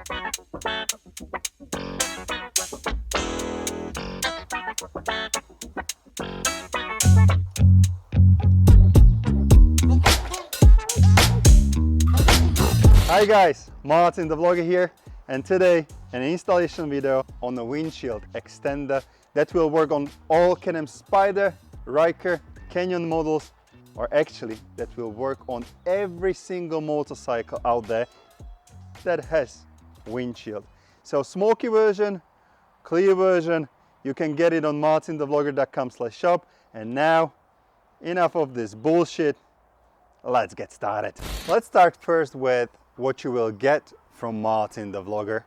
Hi guys, Martin the Vlogger here, and today an installation video on the windshield extender that will work on all Can-Am Spyder, Ryker, Canyon models, or actually that will work on every single motorcycle out there that has windshield. So smoky version, clear version, you can get it on martinthevlogger.com/shop. And now, enough of this bullshit, let's get started. Let's start first with what you will get from Martin the Vlogger.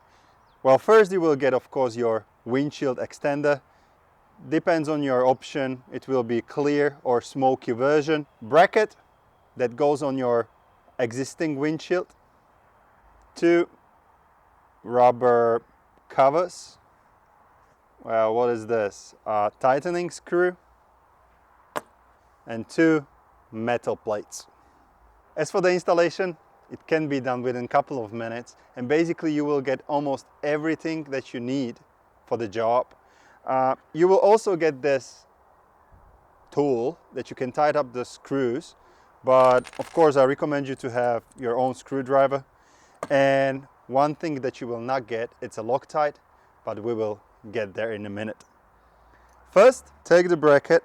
Well, first you will get, of course, your windshield extender. Depends on your option, it will be clear or smoky version. Bracket that goes on your existing windshield. 2 rubber covers. Well, what is this? A tightening screw. And 2 metal plates. As for the installation, it can be done within a couple of minutes, and basically you will get almost everything that you need for the job. You will also get this tool that you can tighten up the screws, but of course I recommend you to have your own screwdriver. And one thing that you will not get, it's a Loctite, but we will get there in a minute. First, take the bracket,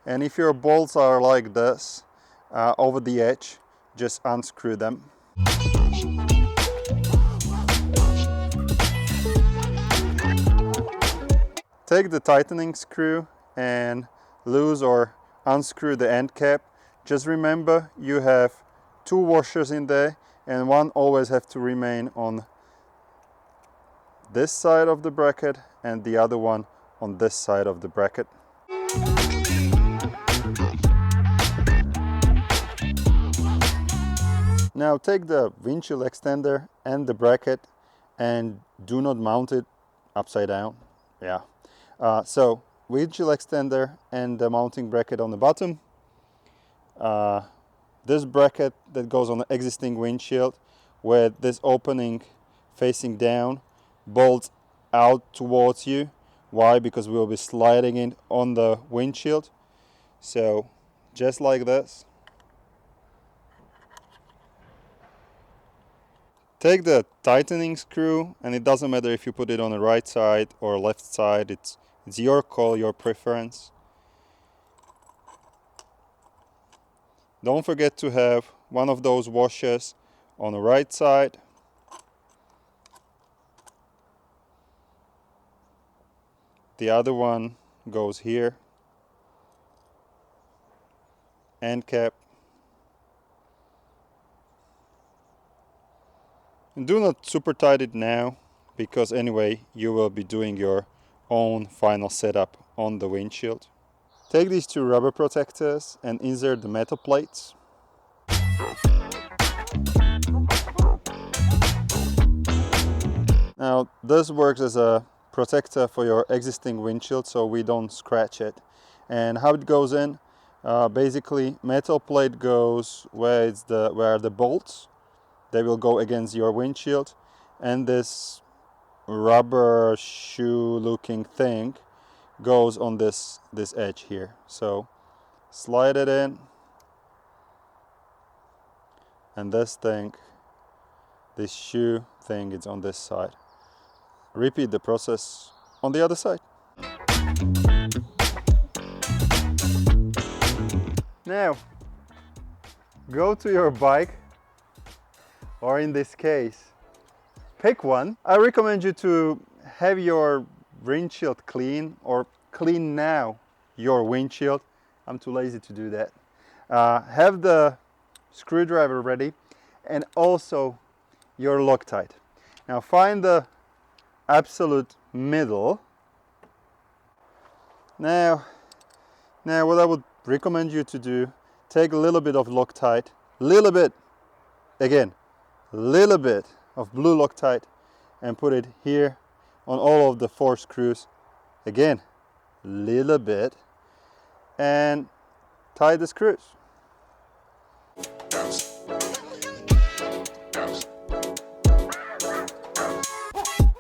and if your bolts are like this, over the edge, just unscrew them. Take the tightening screw and loose or unscrew the end cap. Just remember you have 2 washers in there, and one always have to remain on this side of the bracket and the other one on this side of the bracket. Now take the windshield extender and the bracket and do not mount it upside down. Yeah. So windshield extender and the mounting bracket on the bottom. This bracket that goes on the existing windshield with this opening facing down bolts out towards you. Why? Because we'll be sliding it on the windshield. So just like this. Take the tightening screw, and it doesn't matter if you put it on the right side or left side, it's your call, your preference. Don't forget to have one of those washers on the right side. The other one goes here. End cap. And do not super tight it now, because anyway you will be doing your own final setup on the windshield. Take these 2 rubber protectors and insert the metal plates. Now this works as a protector for your existing windshield so we don't scratch it. And how it goes in, basically metal plate goes where the bolts. They will go against your windshield, and this rubber shoe looking thing goes on this edge here. So slide it in, and this shoe thing is on this side. Repeat the process on the other side. Now go to your bike, or in this case, pick one. I recommend you to have your windshield clean, or clean now your windshield. I'm too lazy to do that. Have the screwdriver ready, and also your Loctite. Now find the absolute middle. Now what I would recommend you to do, take a little bit of Loctite, little bit of blue Loctite, and put it here on all of the 4 screws. Again, little bit, and tie the screws.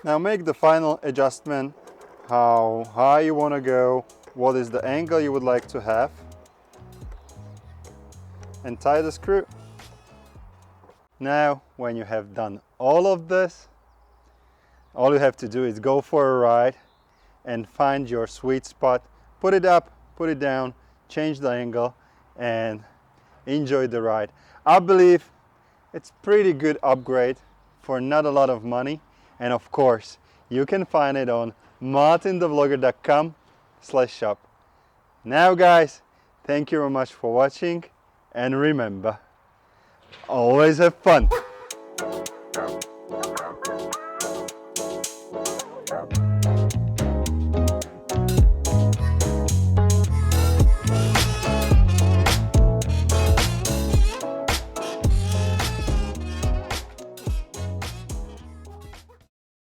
Now make the final adjustment, how high you want to go, what is the angle you would like to have, and tie the screw. Now, when you have done all of this, all you have to do is go for a ride and find your sweet spot. Put it up, put it down, change the angle, and enjoy the ride. I believe it's pretty good upgrade for not a lot of money. And of course, you can find it on MartinTheVlogger.com/shop. Now guys, thank you very much for watching, and remember, always have fun.